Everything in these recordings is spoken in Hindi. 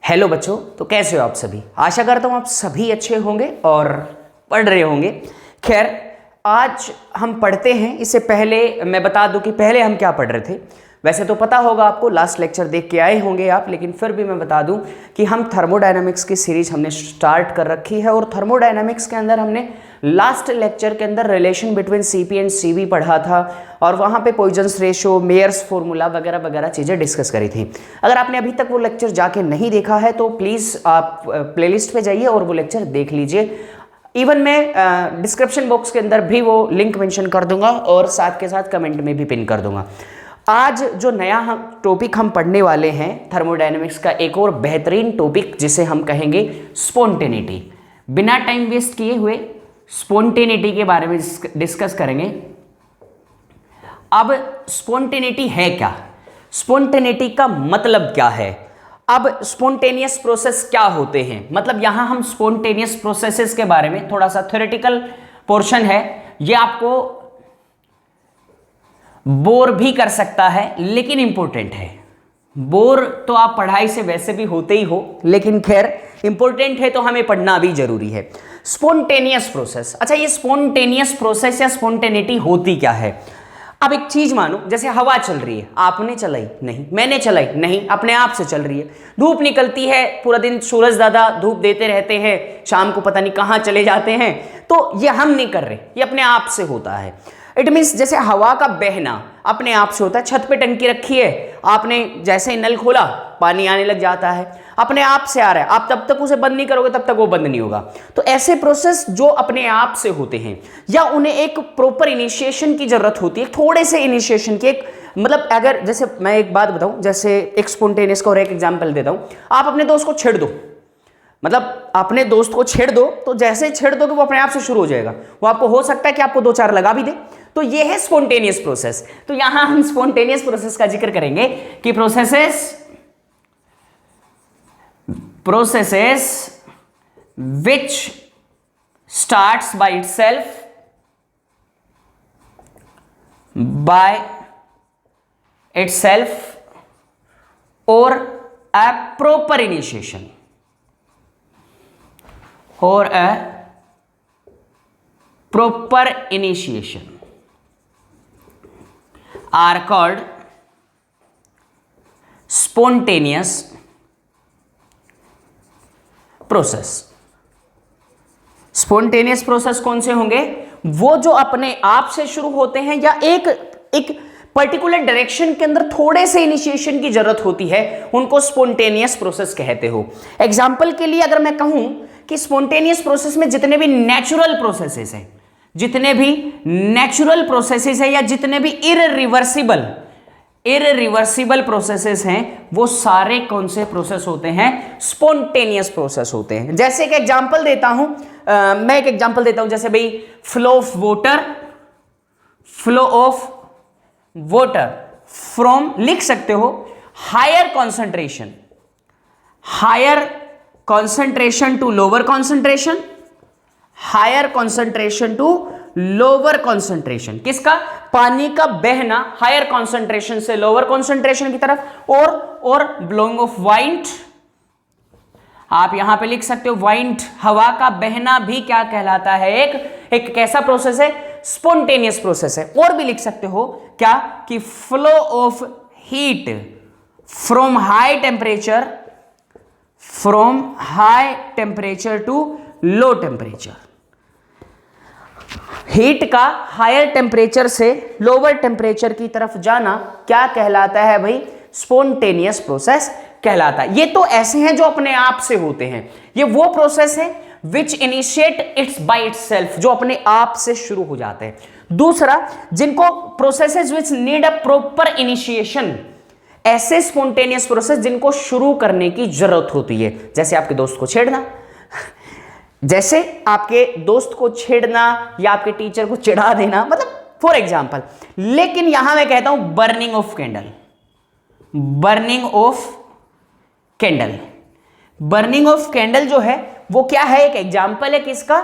हेलो बच्चों, तो कैसे हो आप सभी। आशा करता हूँ आप सभी अच्छे होंगे और पढ़ रहे होंगे। खैर, आज हम पढ़ते हैं। इससे पहले मैं बता दूं कि पहले हम क्या पढ़ रहे थे। वैसे तो पता होगा आपको, लास्ट लेक्चर देख के आए होंगे आप, लेकिन फिर भी मैं बता दूं कि हम थर्मोडायनामिक्स की सीरीज हमने स्टार्ट कर रखी है और थर्मोडायनामिक्स के अंदर हमने लास्ट लेक्चर के अंदर relation between CP and CV पढ़ा था और वहाँ पे पॉइजन्स रेशो, मेयर्स फॉर्मूला वगैरह वगैरह चीज़ें डिस्कस करी थी। अगर आपने अभी तक वो लेक्चर जाके नहीं देखा है तो प्लीज़ आप प्लेलिस्ट पे जाइए और वो लेक्चर देख लीजिए। इवन मैं डिस्क्रिप्शन बॉक्स के अंदर भी वो लिंक मेंशन कर दूंगा और साथ के साथ कमेंट में भी पिन कर दूंगा। आज जो नया टॉपिक हम पढ़ने वाले हैं थर्मोडायनेमिक्स का, एक और बेहतरीन टॉपिक जिसे हम कहेंगे स्पॉन्टेनिटी। बिना टाइम वेस्ट किए हुए स्पॉन्टेनिटी के बारे में डिस्कस करेंगे। अब स्पॉन्टेनिटी है क्या, स्पॉन्टेनिटी का मतलब क्या है, अब स्पॉन्टेनियस प्रोसेस क्या होते हैं, मतलब यहां हम स्पॉन्टेनियस प्रोसेसेस के बारे में थोड़ा सा थ्योरेटिकल पोर्शन है। ये आपको बोर भी कर सकता है लेकिन इंपॉर्टेंट है। बोर तो आप पढ़ाई से वैसे भी होते ही हो, लेकिन खैर इंपॉर्टेंट है तो हमें पढ़ना भी जरूरी है। स्पॉन्टेनियस प्रोसेस, अच्छा ये स्पॉन्टेनियस प्रोसेस या स्पॉन्टेनिटी होती क्या है। अब एक चीज मानो, जैसे हवा चल रही है, आपने चलाई नहीं, मैंने चलाई नहीं, अपने आप से चल रही है। धूप निकलती है, पूरा दिन सूरज दादा धूप देते रहते हैं, शाम को पता नहीं कहां चले जाते हैं, तो ये हम नहीं कर रहे, ये अपने आप से होता है। इट मीन्स जैसे हवा का बहना अपने आप से होता है। छत पे टंकी रखी है, आपने जैसे ही नल खोला पानी आने लग जाता है, अपने आप से आ रहा है। आप तब तक उसे बंद नहीं करोगे तब तक वो बंद नहीं होगा। तो ऐसे प्रोसेस जो अपने आप से होते हैं या उन्हें एक प्रॉपर इनिशिएशन की जरूरत होती है, थोड़े से इनिशिएशन की। एक मतलब अगर जैसे मैं एक बात बताऊं, जैसे एक स्पॉन्टेनियस का और एक एग्जांपल देता हूं। आप अपने दोस्त को छेड़ दो, मतलब अपने दोस्त को छेड़ दो, तो जैसे छेड़ दोगे वो अपने आप से शुरू हो जाएगा। वो आपको हो सकता है कि आपको दो चार लगा भी दे, तो ये है स्पॉन्टेनियस प्रोसेस। तो यहां हम स्पॉन्टेनियस प्रोसेस का जिक्र करेंगे कि processes which starts by itself or a proper initiation are called spontaneous process. Spontaneous process कौन से होंगे, वो जो अपने आप से शुरू होते हैं या एक पर्टिकुलर डायरेक्शन के अंदर थोड़े से इनिशिएशन की जरूरत होती है, उनको स्पॉन्टेनियस प्रोसेस कहते हो। एग्जांपल के लिए अगर मैं कहूं कि स्पॉन्टेनियस प्रोसेस में जितने भी नेचुरल प्रोसेसेस हैं, या जितने भी इररिवर्सिबल प्रोसेसेस हैं, वो सारे कौन से प्रोसेस होते हैं, स्पॉन्टेनियस प्रोसेस होते हैं। जैसे एक एग्जांपल देता हूं, मैं एक एग्जांपल देता हूं, जैसे भाई फ्लो ऑफ वाटर फ्रॉम, लिख सकते हो higher concentration to lower concentration, higher concentration to lower concentration. किसका, पानी का बहना हायर कॉन्सेंट्रेशन से लोअर कॉन्सेंट्रेशन की तरफ, और ब्लोइंग ऑफ वाइंड, आप यहां पे लिख सकते हो वाइंड, हवा का बहना भी क्या कहलाता है, एक कैसा प्रोसेस है, स्पॉन्टेनियस प्रोसेस है। और भी लिख सकते हो क्या, कि flow of heat from high temperature to low temperature. Heat का हायर टेम्परेचर से लोअर टेम्परेचर की तरफ जाना क्या कहलाता है भाई, स्पॉन्टेनियस प्रोसेस कहलाता है। ये तो ऐसे हैं जो अपने आप से होते हैं, ये वो प्रोसेस है विच इनिशिएट इट्स बाय इटसेल्फ, जो अपने आप से शुरू हो जाते हैं। दूसरा, जिनको processes which need a proper initiation, ऐसे स्पॉन्टेनियस प्रोसेस जिनको शुरू करने की जरूरत होती है। जैसे आपके दोस्त को छेड़ना, या आपके टीचर को चिढ़ा देना, मतलब फॉर एग्जाम्पल। लेकिन यहां मैं कहता हूं बर्निंग ऑफ कैंडल जो है वो क्या है, एक एग्जाम्पल है किसका,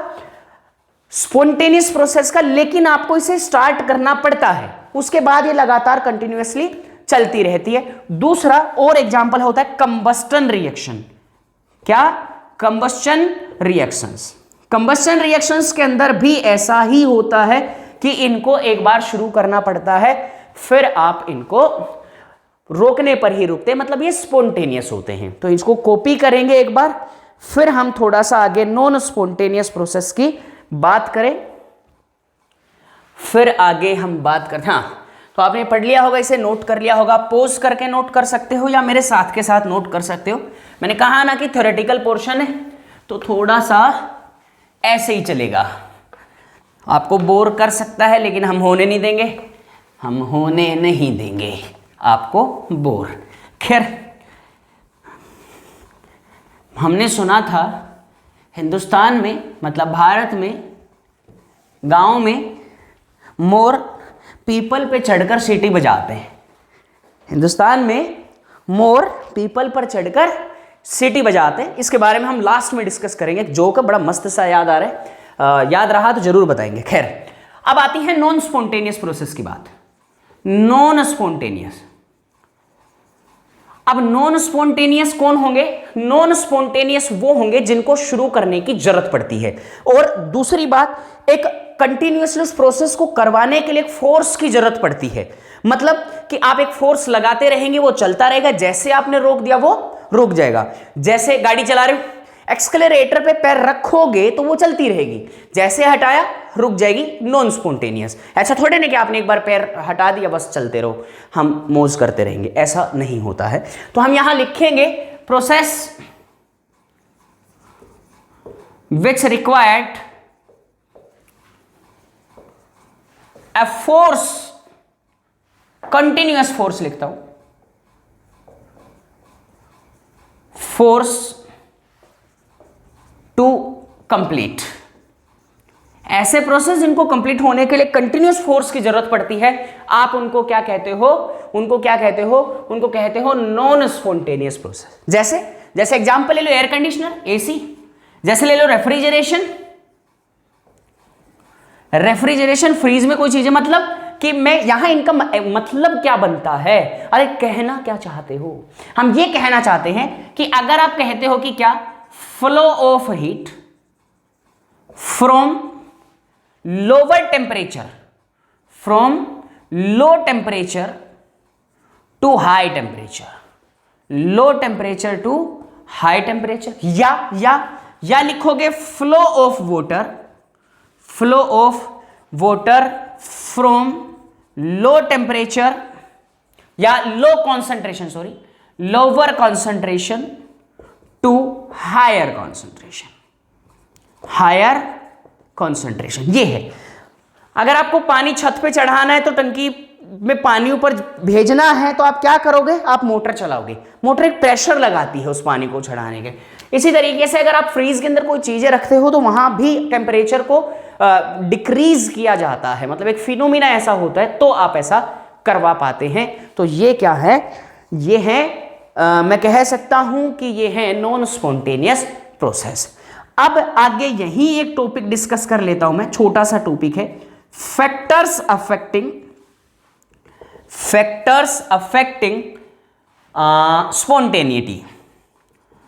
स्पॉन्टेनियस प्रोसेस का। लेकिन आपको इसे स्टार्ट करना पड़ता है, उसके बाद ये लगातार कंटिन्यूअसली चलती रहती है। दूसरा और एग्जाम्पल होता है कंबस्टन रिएक्शन। क्या? Combustion reactions. कंबस्शन रिएक्शंस के अंदर भी ऐसा ही होता है कि इनको एक बार शुरू करना पड़ता है, फिर आप इनको रोकने पर ही रुकते हैं, मतलब ये स्पॉन्टेनियस होते हैं। तो इसको कॉपी करेंगे एक बार, फिर हम थोड़ा सा आगे नॉन स्पॉन्टेनियस प्रोसेस की बात करें, फिर आगे हम बात करते हैं। हाँ, तो आपने पढ़ लिया होगा, इसे नोट कर लिया होगा, पोज करके नोट कर सकते हो या मेरे साथ के साथ नोट कर सकते हो। मैंने कहा ना कि थ्योरेटिकल पोर्शन है तो थोड़ा सा ऐसे ही चलेगा, आपको बोर कर सकता है, लेकिन हम होने नहीं देंगे, हम होने नहीं देंगे आपको बोर। खैर, हमने सुना था हिंदुस्तान में, मतलब भारत में, गांव में मोर पीपल पे चढ़कर सीटी बजाते हैं। हिंदुस्तान में मोर पीपल पर चढ़कर सीटी बजाते हैं। इसके बारे में हम लास्ट में डिस्कस करेंगे। जो का बड़ा मस्त सा याद आ रहा है, याद रहा तो जरूर बताएंगे। खैर, अब आती है नॉन स्पॉन्टेनियस प्रोसेस की बात। नॉन स्पॉन्टेनियस, अब नॉन स्पॉन्टेनियस कौन होंगे? नॉन स्पॉन्टेनियस वो होंगे जिनको शुरू करने की जरूरत पड़ती है। और दूसरी बात, एक कंटिन्यूअस प्रोसेस को करवाने के लिए एक फोर्स की जरूरत पड़ती है। मतलब कि आप एक फोर्स लगाते रहेंगे, वो चलता रहेगा, जैसे आपने रोक दिया वो रुक जाएगा। जैसे गाड़ी चला रहे हो, एक्सक्लेरेटर पे पैर रखोगे तो वो चलती रहेगी, जैसे हटाया रुक जाएगी। Non spontaneous. ऐसा थोड़े ना कि आपने एक बार पैर हटा दिया बस चलते रहो, हम मौज करते रहेंगे, ऐसा नहीं होता है। तो हम यहां लिखेंगे process which required a force, continuous force लिखता हूं, फोर्स टू कंप्लीट। ऐसे प्रोसेस जिनको कंप्लीट होने के लिए कंटिन्यूअस फोर्स की जरूरत पड़ती है, आप उनको क्या कहते हो? उनको क्या कहते हो? उनको कहते हो नॉन स्पॉन्टेनियस प्रोसेस। जैसे एग्जांपल ले लो एयर कंडीशनर, एसी, जैसे ले लो रेफ्रिजरेशन, फ्रीज में कोई चीजें, मतलब कि मैं यहां इनका मतलब क्या बनता है? अरे कहना क्या चाहते हो? हम ये कहना चाहते हैं कि अगर आप कहते हो कि क्या, flow of heat from lower temperature, from low temperature to high temperature, low temperature to high temperature, या लिखोगे flow of water from low temperature या lower concentration to higher concentration. ये है। अगर आपको पानी छत पे चढ़ाना है तो टंकी में पानी ऊपर भेजना है तो आप क्या करोगे? आप मोटर चलाओगे। मोटर एक प्रेशर लगाती है उस पानी को चढ़ाने के। इसी तरीके से अगर आप फ्रीज के अंदर कोई चीजें रखते हो तो वहां भी टेम्परेचर को डिक्रीज किया जाता है, मतलब एक फिनोमिना ऐसा होता है, तो आप ऐसा करवा पाते हैं। तो ये क्या है? ये है मैं कह सकता हूं कि ये है नॉन स्पॉन्टेनियस प्रोसेस। अब आगे यही एक टॉपिक डिस्कस कर लेता हूं मैं, छोटा सा टॉपिक है, factors affecting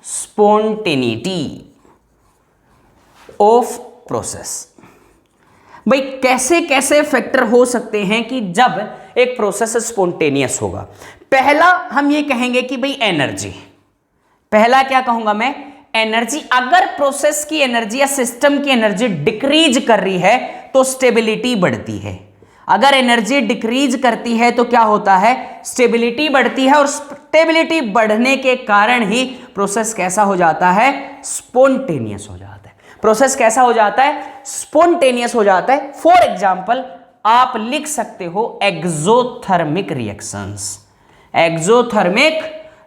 spontaneity of process. भाई कैसे कैसे फैक्टर हो सकते हैं कि जब एक प्रोसेस स्पॉन्टेनियस होगा? पहला हम ये कहेंगे कि भाई एनर्जी, पहला क्या कहूंगा मैं? एनर्जी। अगर प्रोसेस की एनर्जी या सिस्टम की एनर्जी डिक्रीज कर रही है तो स्टेबिलिटी बढ़ती है। अगर एनर्जी डिक्रीज करती है तो क्या होता है? स्टेबिलिटी बढ़ती है, और स्टेबिलिटी बढ़ने के कारण ही प्रोसेस कैसा हो जाता है? स्पॉन्टेनियस हो जाता है। प्रोसेस कैसा हो जाता है? स्पॉन्टेनियस हो जाता है। फॉर एग्जाम्पल आप लिख सकते हो एक्सोथर्मिक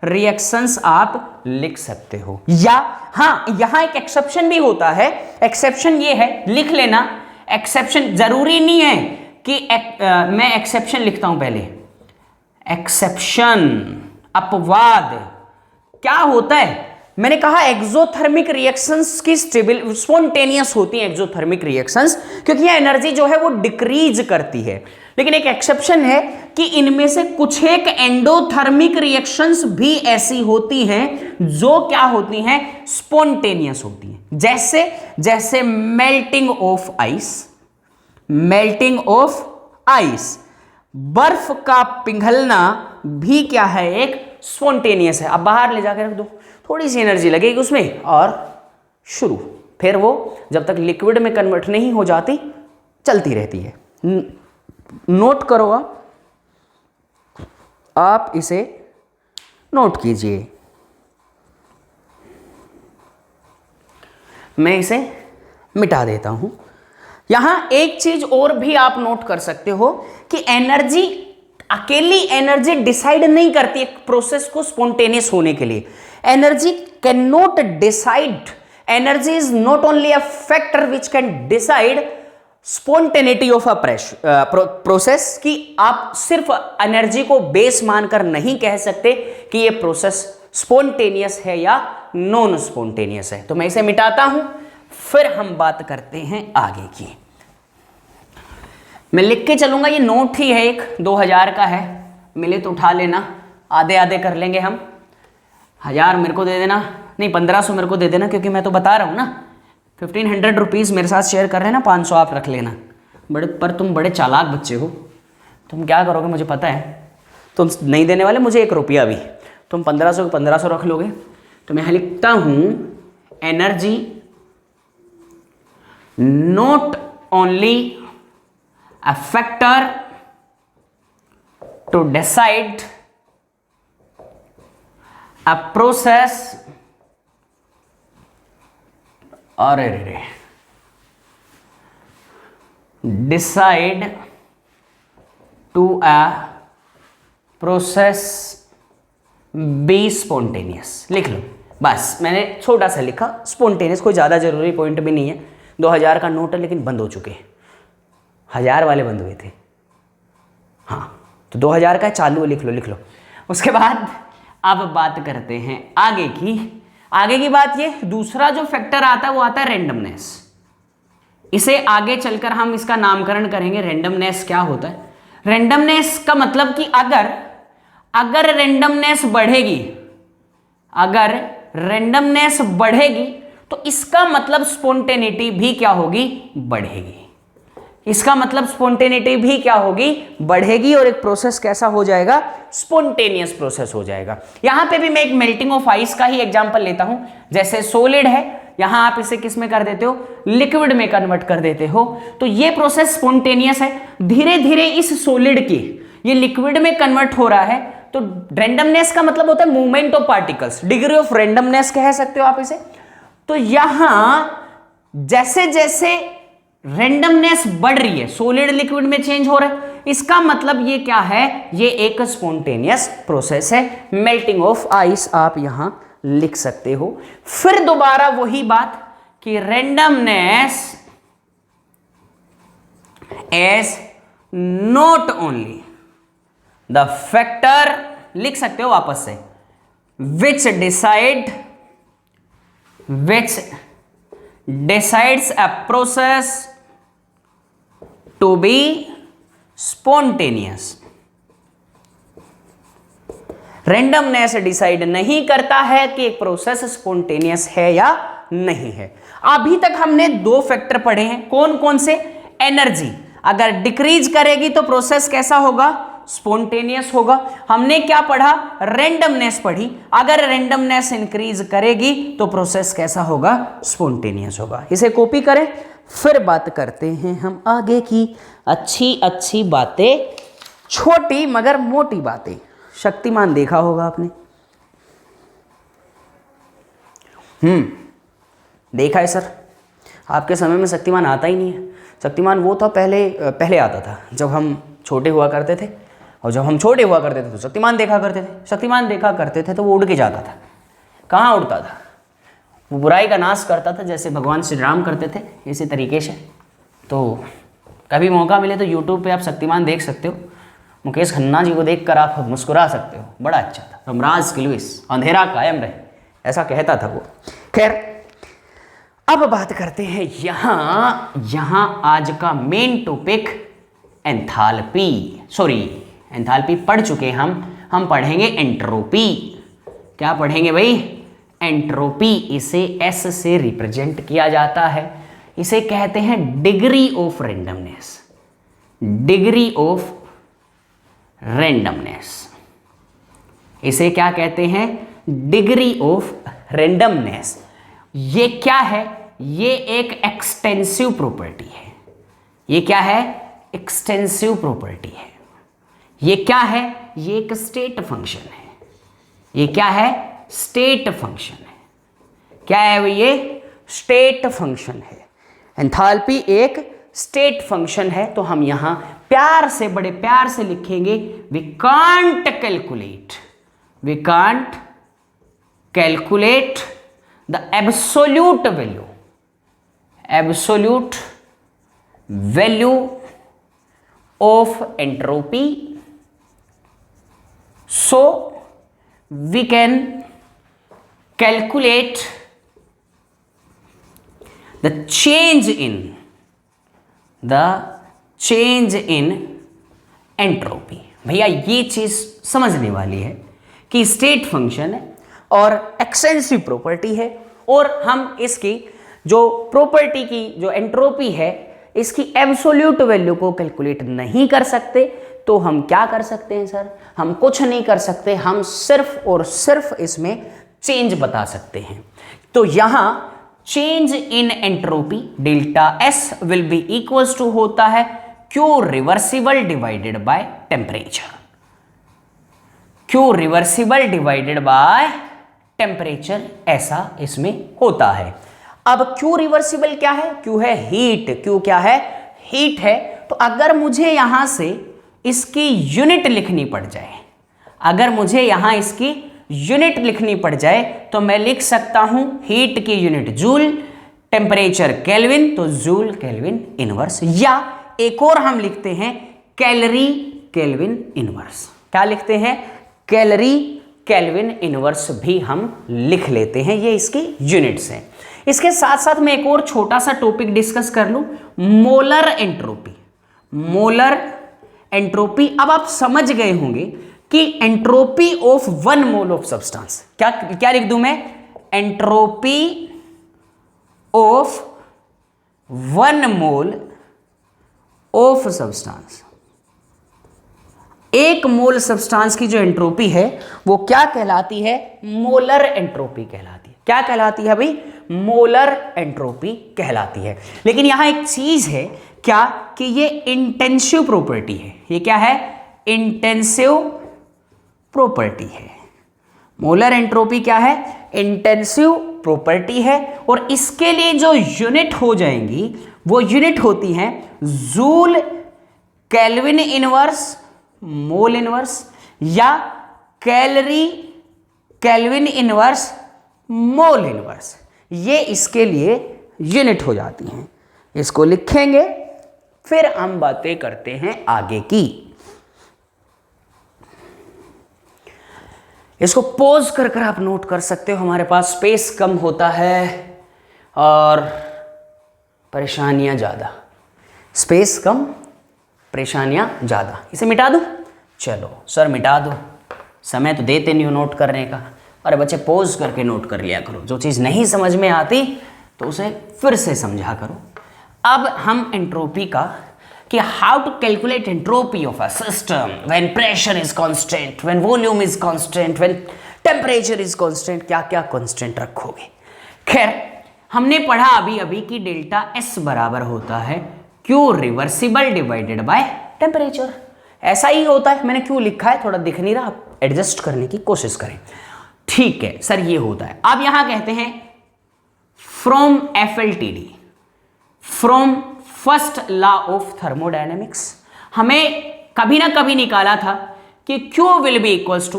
रिएक्शंस आप लिख सकते हो। या हां, यहां एक एक्सेप्शन भी होता है। एक्सेप्शन ये है, लिख लेना। एक्सेप्शन जरूरी नहीं है कि मैं एक्सेप्शन लिखता हूं पहले। एक्सेप्शन, अपवाद क्या होता है? मैंने कहा एक्सोथर्मिक रिएक्शंस की स्पॉन्टेनियस होती हैं एक्सोथर्मिक रिएक्शंस, क्योंकि यह एनर्जी जो है वो डिक्रीज करती है। लेकिन एक एक्सेप्शन है कि इनमें से कुछ एक एंडोथर्मिक रिएक्शंस भी ऐसी होती हैं जो क्या होती हैं, स्पॉन्टेनियस होती हैं। जैसे जैसे melting of ice, melting of ice, बर्फ का पिघलना भी क्या है, एक स्पॉन्टेनियस है। अब बाहर ले जाकर रख दो, थोड़ी सी एनर्जी लगेगी उसमें और शुरू, फिर वो जब तक लिक्विड में कन्वर्ट नहीं हो जाती चलती रहती है। नोट करो, आप इसे नोट कीजिए। मैं इसे मिटा देता हूं। यहां एक चीज और भी आप नोट कर सकते हो कि एनर्जी, अकेली एनर्जी डिसाइड नहीं करती एक प्रोसेस को स्पॉन्टेनियस होने के लिए। Energy can not decide, energy is not only a factor which can decide spontaneity of a process, कि आप सिर्फ एनर्जी को बेस मानकर नहीं कह सकते कि ये प्रोसेस स्पॉन्टेनियस है या नॉन स्पॉन्टेनियस है। तो मैं इसे मिटाता हूं, फिर हम बात करते हैं आगे की। मैं लिख के चलूंगा, ये नोट ही है, एक 2000 का है, मिले तो उठा लेना, आधे आधे कर लेंगे हम। 1000 मेरे को दे देना, नहीं 1500 मेरे को दे देना, क्योंकि मैं तो बता रहा हूँ ना 1500 रुपीज़ मेरे साथ शेयर कर रहे हैं ना, 500 आप रख लेना। पर तुम बड़े चालाक बच्चे हो, तुम क्या करोगे मुझे पता है, तुम नहीं देने वाले मुझे 1 रुपया भी, तुम 1500 के 1500 रख लोगे। तो मैं लिखता हूँ energy not only a factor to decide a process, और decide to a process be spontaneous. लिख लो बस, मैंने छोटा सा लिखा स्पॉन्टेनियस, कोई ज़्यादा जरूरी पॉइंट भी नहीं है। 2000 का नोट है लेकिन बंद हो चुके, 1000 वाले बंद हुए थे। हाँ तो 2000 का चालू है, लिख लो लिख लो। उसके बाद अब बात करते हैं आगे की। आगे की बात ये, दूसरा जो फैक्टर आता है वो आता है रेंडमनेस। इसे आगे चलकर हम इसका नामकरण करेंगे। रेंडमनेस क्या होता है? रेंडमनेस का मतलब कि अगर रेंडमनेस बढ़ेगी, अगर रेंडमनेस बढ़ेगी तो इसका मतलब स्पॉन्टेनिटी भी क्या होगी, बढ़ेगी। इसका मतलब स्पॉन्टेनिटी भी क्या होगी, बढ़ेगी, और एक प्रोसेस कैसा हो जाएगा, स्पॉन्टेनियस प्रोसेस हो जाएगा। यहां पे भी मैं एक मेल्टिंग ऑफ आइस का ही एग्जांपल लेता हूं। जैसे सॉलिड है, यहां आप इसे किस में कर देते हो, लिक्विड में कन्वर्ट कर देते हो, तो ये प्रोसेस स्पॉन्टेनियस है। धीरे धीरे इस सॉलिड की ये लिक्विड में कन्वर्ट हो रहा है, तो रेंडमनेस का मतलब होता है movement of particles, degree of randomness कह सकते हो आप इसे। तो यहां जैसे जैसे रेंडमनेस बढ़ रही है, सॉलिड लिक्विड में चेंज हो रहा है, इसका मतलब ये क्या है, ये एक स्पॉन्टेनियस प्रोसेस है। मेल्टिंग ऑफ आइस आप यहां लिख सकते हो। फिर दोबारा वही बात कि randomness is not only the factor, लिख सकते हो वापस से, विच decides a process to be spontaneous। Randomness decide नहीं करता है कि एक प्रोसेस स्पॉन्टेनियस है या नहीं है। अभी तक हमने 2 फैक्टर पढ़े हैं, कौन कौन से? एनर्जी अगर डिक्रीज करेगी तो प्रोसेस कैसा होगा, स्पॉन्टेनियस होगा। हमने क्या पढ़ा, रेंडमनेस पढ़ी, अगर रेंडमनेस इंक्रीज करेगी तो प्रोसेस कैसा होगा, स्पॉन्टेनियस होगा। इसे कॉपी करें, फिर बात करते हैं हम आगे की अच्छी अच्छी बातें, छोटी मगर मोटी बातें। शक्तिमान देखा होगा आपने, देखा है सर, आपके समय में शक्तिमान आता ही नहीं है। शक्तिमान वो था पहले आता था जब हम छोटे हुआ करते थे, और जब हम छोटे हुआ करते थे तो शक्तिमान देखा करते थे। शक्तिमान देखा करते थे तो वो उड़ के जाता था। कहाँ उड़ता था? वो बुराई का नाश करता था, जैसे भगवान श्री राम करते थे, इसी तरीके से। तो कभी मौका मिले तो यूट्यूब पे आप शक्तिमान देख सकते हो। मुकेश खन्ना जी को देखकर आप मुस्कुरा सकते हो, बड़ा अच्छा था। रमराज किलविस, अंधेरा कायम रहे, ऐसा कहता था वो। खैर अब बात करते हैं यहाँ आज का main topic enthalpy, sorry enthalpy पढ़ चुके हम पढ़ेंगे एंट्रोपी। क्या पढ़ेंगे भाई? एंट्रोपी। इसे एस से रिप्रेजेंट किया जाता है, इसे कहते हैं degree of randomness, degree of randomness. इसे क्या कहते हैं? Degree of randomness. ये क्या है? ये एक एक्सटेंसिव प्रॉपर्टी है। ये क्या है? एक्सटेंसिव प्रॉपर्टी है। ये क्या है? ये एक स्टेट फंक्शन है। ये क्या है? स्टेट फंक्शन है। क्या है भाई? ये स्टेट फंक्शन है। एंथैल्पी एक स्टेट फंक्शन है, तो हम यहां प्यार से, बड़े प्यार से लिखेंगे we can't calculate, we can't calculate the absolute value, absolute value of entropy, so we can calculate the change in entropy. भैया ये चीज समझने वाली है कि स्टेट फंक्शन है और एक्सटेंसिव प्रॉपर्टी है, और हम इसकी जो प्रॉपर्टी की जो एंट्रोपी है इसकी एब्सोल्यूट वैल्यू को कैलकुलेट नहीं कर सकते। तो हम क्या कर सकते हैं सर? हम कुछ नहीं कर सकते, हम सिर्फ और सिर्फ इसमें चेंज बता सकते हैं। तो यहां change in entropy delta S will be equals to होता है Q reversible divided by temperature, Q reversible divided by temperature, ऐसा इसमें होता है। अब क्यू रिवर्सिबल क्या है? क्यू है हीट, क्यू क्या है? हीट है। तो अगर मुझे यहां से इसकी यूनिट लिखनी पड़ जाए, अगर मुझे यहां इसकी यूनिट लिखनी पड़ जाए तो मैं लिख सकता हूं हीट की यूनिट जूल, टेम्परेचर केल्विन, तो जूल केल्विन इनवर्स, या एक और हम लिखते हैं कैलोरी केल्विन इनवर्स। क्या लिखते हैं? कैलोरी केल्विन इनवर्स भी हम लिख लेते हैं, ये इसकी यूनिट्स हैं। इसके साथ साथ मैं एक और छोटा सा टॉपिक डिस्कस कर लूं, मोलर एंट्रोपी। मोलर एंट्रोपी, अब आप समझ गए होंगे कि entropy of 1 mole of substance, क्या क्या लिख दूं मैं? Entropy of 1 mole of substance. 1 mole substance की जो एंट्रोपी है वो क्या कहलाती है? मोलर एंट्रोपी कहलाती है। क्या कहलाती है भाई? मोलर एंट्रोपी कहलाती है। लेकिन यहां एक चीज है, क्या कि ये इंटेंसिव प्रॉपर्टी है। ये क्या है? इंटेंसिव प्रॉपर्टी है। मोलर एंट्रोपी क्या है? इंटेंसिव प्रॉपर्टी है, और इसके लिए जो यूनिट हो जाएंगी वो यूनिट होती हैं joule kelvin inverse mole inverse, या calorie kelvin inverse mole inverse. ये इसके लिए यूनिट हो जाती हैं। इसको लिखेंगे, फिर हम बातें करते हैं आगे की। इसको पॉज कर कर आप नोट कर सकते हो, हमारे पास स्पेस कम होता है और परेशानियां ज़्यादा। स्पेस कम, परेशानियां ज़्यादा। इसे मिटा दूं? चलो सर मिटा दो, समय तो देते नहीं हो नोट करने का। अरे बच्चे पॉज करके नोट कर लिया करो, जो चीज़ नहीं समझ में आती तो उसे फिर से समझा करो। अब हम एंट्रोपी का कि how to calculate entropy of a system when pressure is constant, when volume is constant, when temperature is constant, क्या क्या कांस्टेंट रखोगे। खैर हमने पढ़ा अभी अभी कि डेल्टा एस बराबर होता है Q reversible divided by temperature. ऐसा ही होता है, मैंने क्यों लिखा है थोड़ा दिख नहीं रहा, आप एडजस्ट करने की कोशिश करें। ठीक है सर ये होता है। अब यहां कहते हैं from FLTD, from first law of thermodynamics, हमें कभी ना कभी निकाला था कि Q will be equals to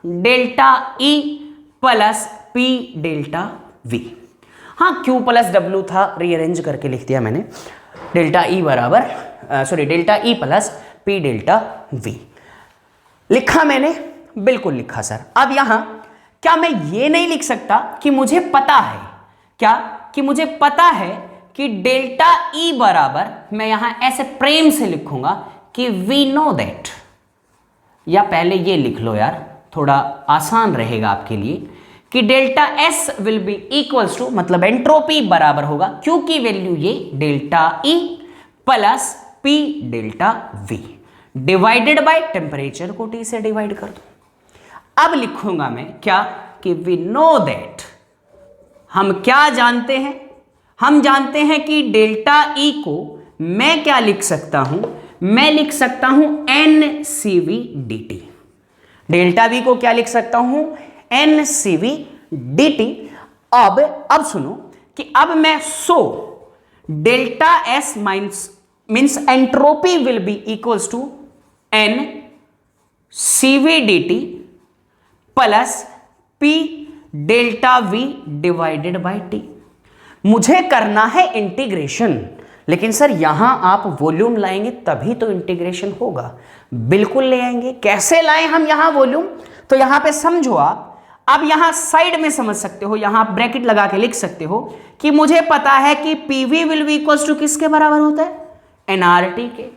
delta E plus P delta V। हाँ Q प्लस W था, रीअरेंज करके लिख दिया मैंने, डेल्टा E बराबर delta E plus P delta V लिखा मैंने, बिल्कुल लिखा सर। अब यहां क्या मैं ये नहीं लिख सकता कि मुझे पता है, क्या कि मुझे पता है कि डेल्टा ई बराबर, मैं यहां ऐसे प्रेम से लिखूंगा कि वी नो दैट, या पहले ये लिख लो यार, थोड़ा आसान रहेगा आपके लिए, कि delta S will be equals to, मतलब एंट्रोपी बराबर होगा, क्योंकि वैल्यू ये delta E plus P delta V divided by temperature को टी से डिवाइड कर दो। अब लिखूंगा मैं क्या, कि वी नो दैट, हम क्या जानते हैं, हम जानते हैं कि डेल्टा ई को मैं क्या लिख सकता हूं, मैं लिख सकता हूं N C V D T. Delta V को क्या लिख सकता हूं, N C V D T. अब सुनो कि अब मैं delta S means entropy will be equals to N C V D T plus P delta V divided by T. मुझे करना है इंटीग्रेशन, लेकिन सर यहां आप वॉल्यूम लाएंगे तभी तो इंटीग्रेशन होगा। बिल्कुल ले आएंगे। कैसे लाएं हम यहां वॉल्यूम, तो यहां पे समझो आप, अब यहां साइड में समझ सकते हो, यहां ब्रैकेट लगा के लिख सकते हो कि मुझे पता है कि PV will be equals to किसके बराबर होता है, एनआरटी के।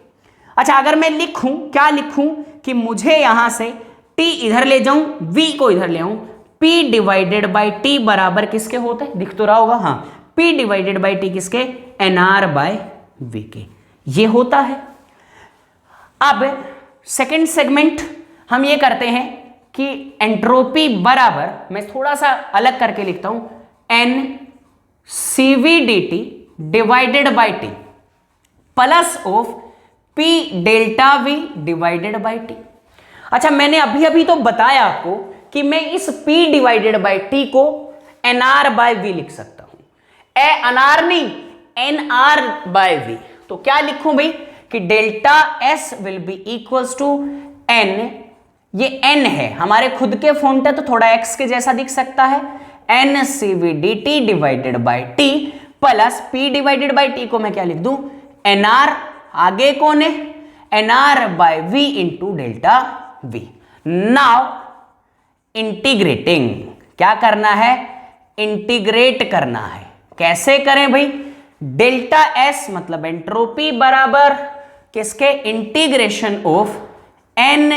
अच्छा, अगर मैं लिखूं, क्या लिखूं, कि मुझे यहां से टी इधर ले जाऊं, वी को इधर ले आऊं, पी डिवाइडेड बाई टी बराबर किसके होता है, दिख तो रहा होगा, हाँ, पी डिवाइडेड बाई टी किसके, एनआर बाय वी के, ये होता है। अब सेकंड सेगमेंट हम ये करते हैं कि एंट्रोपी बराबर, मैं थोड़ा सा अलग करके लिखता हूं, N C V D T divided by T plus of P delta V divided by T. अच्छा, मैंने अभी तो बताया आपको कि मैं इस P डिवाइडेड बाई टी को NR बाय वी लिख सकता हूं, NR नहीं, NR बाय वी। तो क्या लिखूं भाई, कि delta S will be equals to N, ये N है, हमारे खुद के फॉन्ट है तो थोड़ा X के जैसा दिख सकता है, N C V D T divided by T plus P divided by T को मैं क्या लिख दूं, NR, आगे कौन है, NR by V into delta V. Now integrating, क्या करना है, इंटीग्रेट करना है। कैसे करें भाई, डेल्टा एस मतलब एंट्रोपी बराबर किसके, integration of N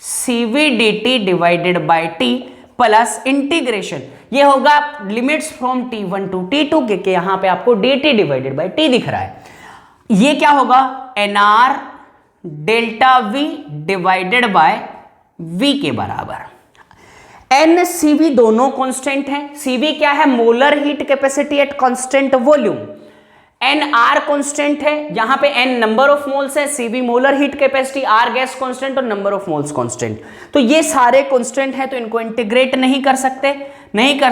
C V D T divided by T plus integration, ये होगा limits from T1 to T2 के यहां पे आपको dt डिवाइडेड बाई टी दिख रहा है, ये क्या होगा, NR delta V divided by V के बराबर। N सी वी दोनों कांस्टेंट हैं, CV क्या है, molar heat capacity eight constant volume, NR constant है, यहां पे N नंबर ऑफ मोल्स है, CV molar heat capacity, R gas constant और नंबर ऑफ मोल्स कांस्टेंट। तो ये सारे कांस्टेंट हैं, तो इनको इंटीग्रेट नहीं कर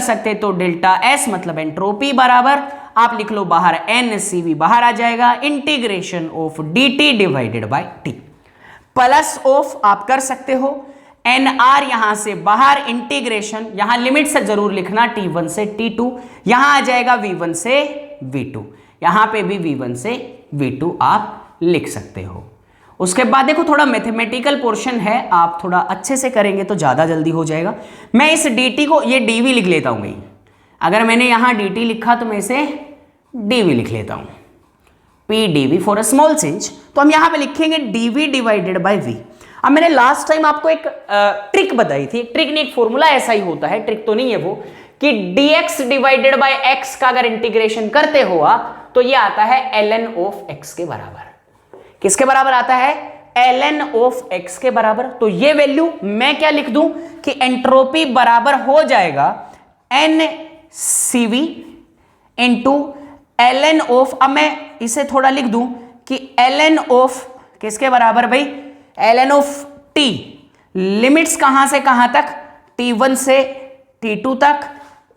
सकते, तो डेल्टा S मतलब एंट्रोपी बराबर, आप लिख लो बाहर N CV बाहर आ जाएगा, integration of dt divided by T plus of, आप कर सकते हो NR यहां से बाहर, इंटीग्रेशन, यहां लिमिट से जरूर लिखना, T1 से T2, यहां आ जाएगा V1 से V2, यहां पे भी V1 से V2 आप लिख सकते हो। उसके बाद देखो थोड़ा मैथमेटिकल पोर्शन है, आप थोड़ा अच्छे से करेंगे तो ज्यादा जल्दी हो जाएगा। मैं इस dt को, ये dv लिख लेता हूं, अगर मैंने यहां dt लिखा तो मैं इसे dv लिख लेता हूं, p dv for a small change, तो हम यहां पे लिखेंगे dv डिवाइडेड बाय v। अब मैंने लास्ट टाइम आपको एक ट्रिक बताई थी, ट्रिक नहीं एक फॉर्मूला ऐसा ही होता है, ट्रिक तो नहीं है वो, कि dx डिवाइडेड बाय x का अगर इंटीग्रेशन करते हो आप तो ये आता है ln ऑफ x के बराबर। किसके बराबर आता है, ln ऑफ x के बराबर। तो ये वैल्यू मैं क्या लिख दूं, कि एंट्रोपी बराबर हो जाएगा n CV into ln of, अब मैं इसे थोड़ा लिख दूं कि ln ऑफ किसके बराबर भाई, ln ऑफ t, लिमिट्स कहां से कहां तक, T1 से T2 तक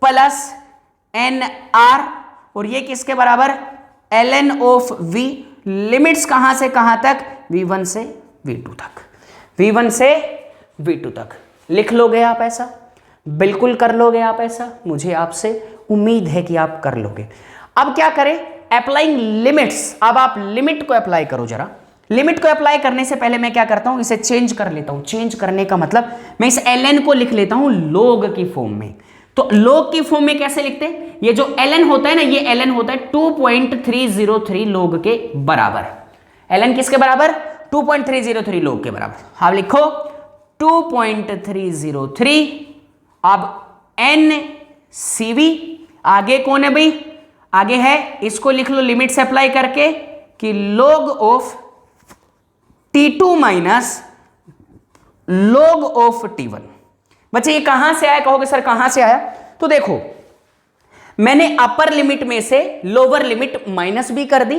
प्लस NR, और ये किसके बराबर, ln ऑफ v, लिमिट्स कहां से कहां तक, V1 से V2 तक, V1 से V2 तक। लिख लोगे आप ऐसा, बिल्कुल कर लोगे आप ऐसा, मुझे आपसे उम्मीद है कि आप कर लोगे। अब क्या करें, अप्लाइंग लिमिट्स, अब आप लिमिट को अप्लाई करो जरा। लिमिट को अप्लाई करने से पहले मैं क्या करता हूं, इसे चेंज कर लेता हूं। चेंज करने का मतलब मैं इस ln को लिख लेता हूं log की फॉर्म में, तो log की फॉर्म में कैसे लिखते हैं, ये जो ln होता है ना, ये ln होता है 2.303 log के बराबर। ln किसके बराबर, 2.303 log के बराबर। आप लिखो 2.303, अब NCV, आगे कौन है भाई, आगे है, इसको लिख लो लिमिट से अप्लाई करके कि log of T2 minus log of T1। बच्चे ये कहां से आया, कहोगे सर कहां से आया, तो देखो मैंने अपर लिमिट में से लोअर लिमिट माइनस भी कर दी,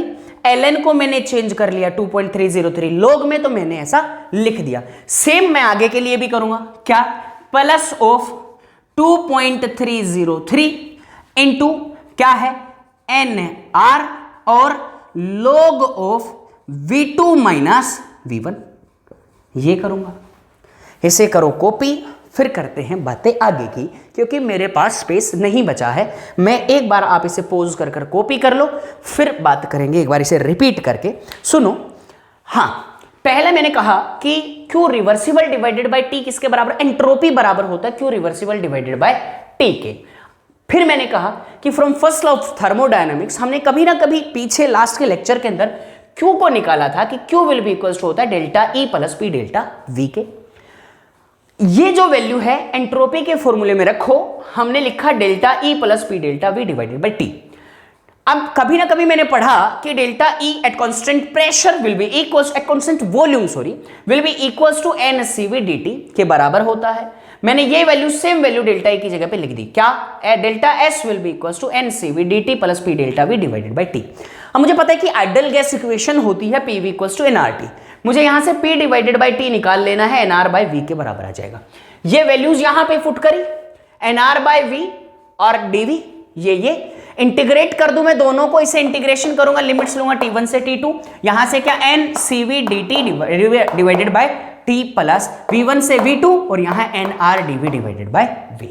ln को मैंने चेंज कर लिया 2.303 log में, तो मैंने ऐसा लिख दिया। सेम मैं आगे के लिए भी करूंगा, क्या, प्लस ऑफ 2.303 इंटू क्या है NR और log of V2 minus V1, ये करूंगा। इसे करो कॉपी, फिर करते हैं बातें आगे की, क्योंकि मेरे पास स्पेस नहीं बचा है। मैं एक बार, आप इसे पोज कर कर कॉपी कर लो, फिर बात करेंगे, एक बार इसे रिपीट करके सुनो। हाँ, पहले मैंने कहा कि Q reversible divided by T किसके बराबर, एंट्रोपी बराबर होता है Q reversible divided by T के। फिर मैंने कहा कि from first law of thermodynamics हमने कभी ना कभी पीछे लास्ट के लेक्चर के अंदर क्यू को निकाला था कि Q will be equals to होता है delta E plus P delta V के। ये जो वैल्यू है एंट्रोपी के फॉर्मूले में रखो, हमने लिखा delta E plus P delta V divided by T. अब कभी ना कभी मैंने पढ़ा कि delta E at constant pressure will be equals, at constant volume sorry, will be equals to NCV dt के बराबर होता है। मैंने ये value, same value delta E की जगह पे लिख दी, क्या, delta S will be equals to NCV dt plus P delta V divided by T. अब मुझे पता है कि आइडियल गैस इक्वेशन होती है PV इक्वल्स टू nRT, मुझे यहां से P डिवाइडेड बाय T निकाल लेना है, NR बाय V के बराबर आ जाएगा। ये वैल्यूज यहां पे पुट करी, NR बाय V और dV, ये इंटीग्रेट कर दूं मैं दोनों को, इसे इंटीग्रेशन करूंगा, लिमिट्स लूंगा T1 से T2, यहां से क्या NCV dt divided by T plus V1 से V2 और यहां NR dV divided by V।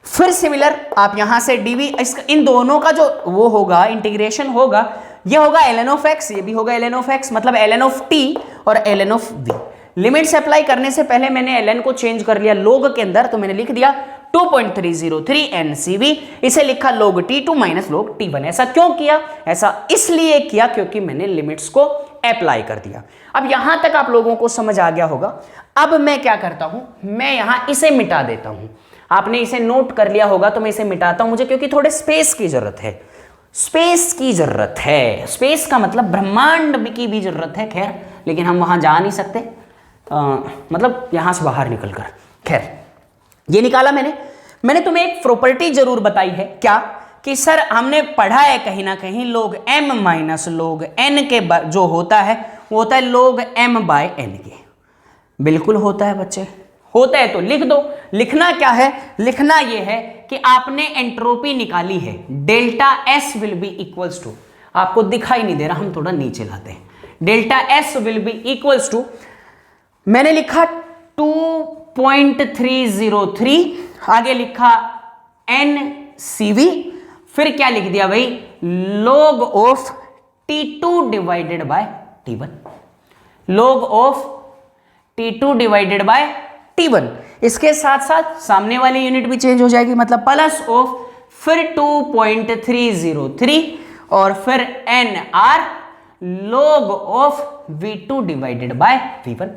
फिर सिमिलर आप यहां से dV, इन दोनों का जो वो होगा इंटीग्रेशन होगा, ये होगा ln ऑफ x, ये भी होगा ln ऑफ x, मतलब ln ऑफ t और ln ऑफ v। लिमिट से अप्लाई करने से पहले मैंने ln को चेंज कर लिया log के अंदर, तो मैंने लिख दिया 2.303 NCV, इसे लिखा log T2 minus log T1। ऐसा क्यों किया, ऐसा इसलिए किया क्योंकि मैंने लिमिट्स को अप्लाई कर दिया। अब यहां तक आप लोगों को समझ आ गया होगा। अब मैं क्या करता हूं, मैं यहां इसे मिटा देता हूं, आपने इसे नोट कर लिया होगा, तो मैं इसे मिटाता हूं, मुझे क्योंकि थोड़े स्पेस की जरूरत है, स्पेस की जरूरत है, स्पेस का मतलब ब्रह्मांड की भी जरूरत है, खैर, लेकिन हम वहां जा नहीं सकते, मतलब यहां से बाहर निकलकर। खैर, ये निकाला मैंने तुम्हें एक प्रॉपर्टी जरूर बताई है, क्या, कि सर हमने पढ़ा है कहीं ना कहीं log m minus log n के जो होता है वो होता है log m बाय n के। बिल्कुल होता है बच्चे, होता है तो लिख दो। लिखना क्या है, लिखना ये है कि आपने एंट्रोपी निकाली है, delta S will be equals to, आपको दिखाई नहीं दे रहा, हम थोड़ा नीचे लाते हैं, delta S will be equals to, मैंने लिखा 2.303, आगे लिखा NCV, फिर क्या लिख दिया भाई, log of T2 divided by T1, log of T2 divided by T1। इसके साथ साथ सामने वाली यूनिट भी चेंज हो जाएगी, मतलब प्लस ऑफ फिर 2.303 और फिर NR log of V2 divided by V1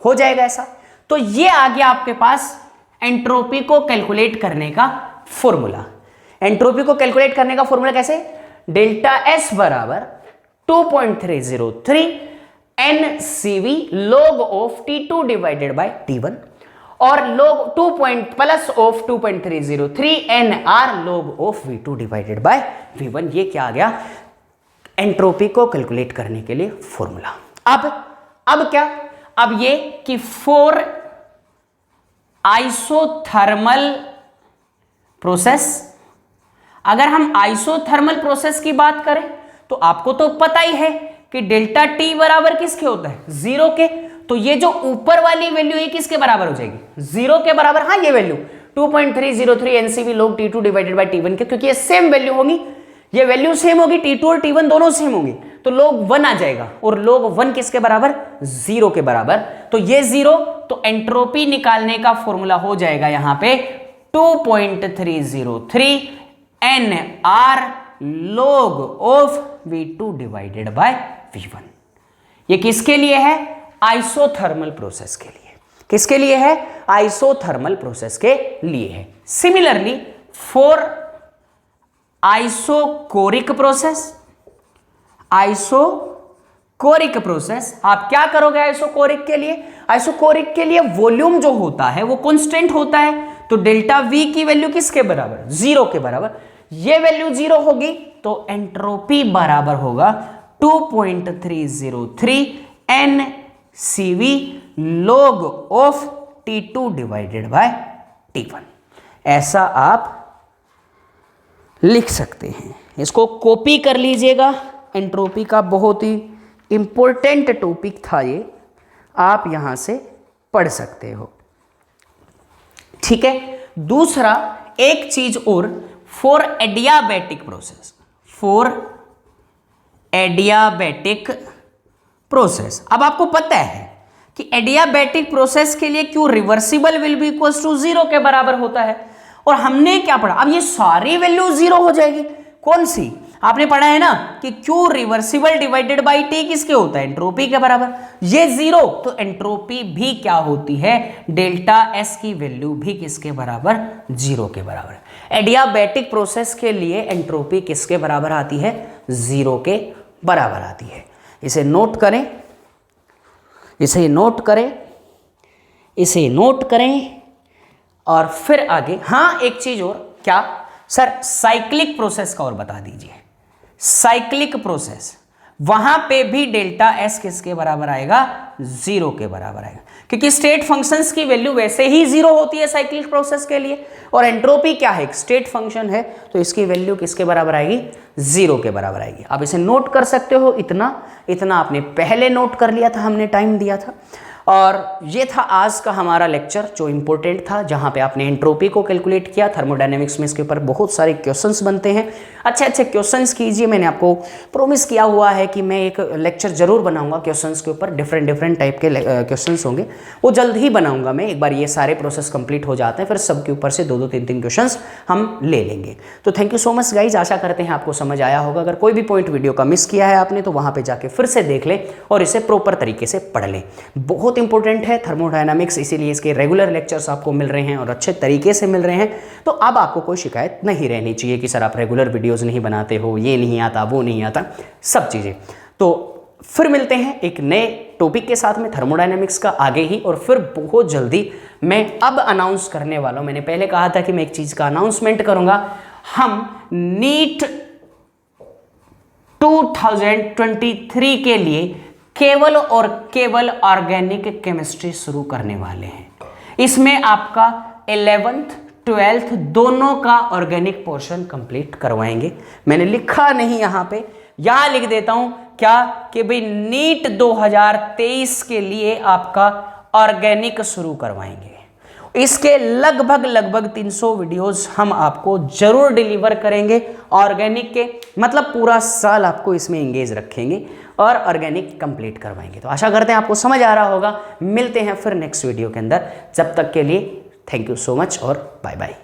हो जाएगा ऐसा। तो ये आ गया आपके पास एंट्रोपी को कैलकुलेट करने का फॉर्मूला। एंट्रोपी को कैलकुलेट करने का फॉर्मूला कैसे, डेल्टा S बराबर 2.303 NCV log of T2 divided by T1 और log 2 plus of 2.303 NR log of V2 divided by V1। ये क्या आ गया, एंट्रोपी को कैलकुलेट करने के लिए फॉर्मूला। अब क्या, अब ये कि फॉर आइसोथर्मल प्रोसेस, अगर हम आइसोथर्मल प्रोसेस की बात करें तो आपको तो पता ही है कि डेल्टा टी बराबर किसके होता है, जीरो के। तो ये जो ऊपर वाली वैल्यू है किसके बराबर हो जाएगी, जीरो के बराबर। हाँ, ये value 2.303 NCV log T2 divided by T1 के, क्योंकि ये सेम वैल्यू होगी, ये वैल्यू सेम होगी, T2 और T1 दोनों सेम होंगे, तो log 1 आ जाएगा, और log 1 किसके बराबर, जीरो के बराबर। तो ये जीरो, तो एंट्रोपी निकालने का फॉर्मूला हो जाएगा यहां पे 2.303 NR log of V2 divided by V1। ये किसके लिए है? आइसोथर्मल प्रोसेस के लिए। किसके लिए है? आइसोथर्मल प्रोसेस के लिए है। Similarly for isochoric process, isochoric process आप क्या करोगे? आइसोकोरिक के लिए, आइसोकोरिक के लिए वॉल्यूम जो होता है वो कांस्टेंट होता है, तो डेल्टा V की वैल्यू किसके बराबर? 0 के बराबर। ये वैल्यू 0 होगी तो एंट्रोपी बराबर होगा 2.303 NCV log of T2 divided by T1। ऐसा आप लिख सकते हैं। इसको कॉपी कर लीजिएगा। एंट्रोपी का बहुत ही इंपॉर्टेंट टॉपिक था ये, आप यहां से पढ़ सकते हो। ठीक है। दूसरा एक चीज और, for adiabatic process, for adiabatic process. अब आपको पता है कि एडियाबैटिक प्रोसेस के लिए Q reversible will be equal to 0 के बराबर होता है। और हमने क्या पढ़ा? अब ये सारी वैल्यू 0 हो जाएगी। कौन सी? आपने पढ़ा है ना कि Q reversible divided by T किसके होता है? एंट्रोपी के बराबर। ये 0 तो एंट्रोपी भी क्या होती है? डेल्टा एस की वैल्यू भी किसके बराबर? 0 के बराबर। एडियाबैटिक प्रोसेस के लिए एंट्रोपी किसके बराबर आती है? 0 के बराबर आती है। इसे नोट करें, इसे नोट करें, इसे नोट करें और फिर आगे। हाँ एक चीज और, क्या सर साइक्लिक प्रोसेस का और बता दीजिए। साइक्लिक प्रोसेस, वहां पे भी डेल्टा एस किसके बराबर आएगा? 0 के बराबर आएगा, क्योंकि स्टेट फंक्शंस की वैल्यू वैसे ही 0 होती है साइक्लिक प्रोसेस के लिए। और एंट्रोपी क्या है? स्टेट फंक्शन है, तो इसकी वैल्यू किसके बराबर आएगी? 0 के बराबर आएगी। आप इसे नोट कर सकते हो। इतना आपने पहले नोट कर लिया था, हमने टाइम दिया था। और ये था आज का हमारा लेक्चर जो इंपॉर्टेंट था, जहां पे आपने एंट्रोपी को कैलकुलेट किया। थर्मोडायनेमिक्स में इसके ऊपर बहुत सारे क्वेश्चंस बनते हैं। अच्छे अच्छे क्वेश्चंस कीजिए। मैंने आपको प्रॉमिस किया हुआ है कि मैं एक लेक्चर जरूर बनाऊंगा क्वेश्चंस के ऊपर। डिफरेंट टाइप के क्वेश्चंस होंगे, वो जल्द ही बनाऊंगा मैं। एक बार ये सारे प्रोसेस कंप्लीट हो जाते हैं, फिर सबके ऊपर से 2-2, 3-3 क्वेश्चंस हम ले लेंगे। तो thank you so much guys. आशा करते हैं आपको समझ आया होगा। अगर कोई भी पॉइंट वीडियो का मिस किया है आपने, तो वहां पर जाके फिर से देख लें और इसे प्रॉपर तरीके से पढ़ लें। बहुत इंपॉर्टेंट है थर्मोडायनामिक्स, इसीलिए इसके रेगुलर लेक्चर्स आपको मिल रहे हैं और अच्छे तरीके से मिल रहे हैं। तो अब आपको कोई शिकायत नहीं रहनी चाहिए कि सर आप रेगुलर वीडियोस नहीं बनाते हो, ये नहीं आता, वो नहीं आता, सब चीज़ें। तो फिर मिलते हैं एक नए टॉपिक के साथ में थर्मोडायनामिक्स का आगे ही। और फिर बहुत जल्दी मैं अब अनाउंस करने वाला हूं। मैंने पहले कहा था कि मैं एक चीज़ का अनाउंसमेंट करूंगा। हम नीट 2023 के लिए केवल और केवल ऑर्गेनिक केमिस्ट्री शुरू करने वाले हैं। इसमें आपका 11th 12th दोनों का ऑर्गेनिक पोर्शन कंप्लीट करवाएंगे। मैंने लिखा नहीं यहाँ पे, यहाँ लिख देता हूँ क्या कि भाई नीट 2023 के लिए आपका ऑर्गेनिक शुरू करवाएंगे। इसके लगभग 300 वीडियोस हम आपको जरूर डिलीवर करेंगे ऑर्गेनिक के। मतलब पूरा साल आपको इसमें एंगेज रखेंगे और ऑर्गेनिक कंप्लीट करवाएंगे। तो आशा करते हैं आपको समझ आ रहा होगा। मिलते हैं फिर नेक्स्ट वीडियो के अंदर। जब तक के लिए थैंक यू सो मच और बाय बाय।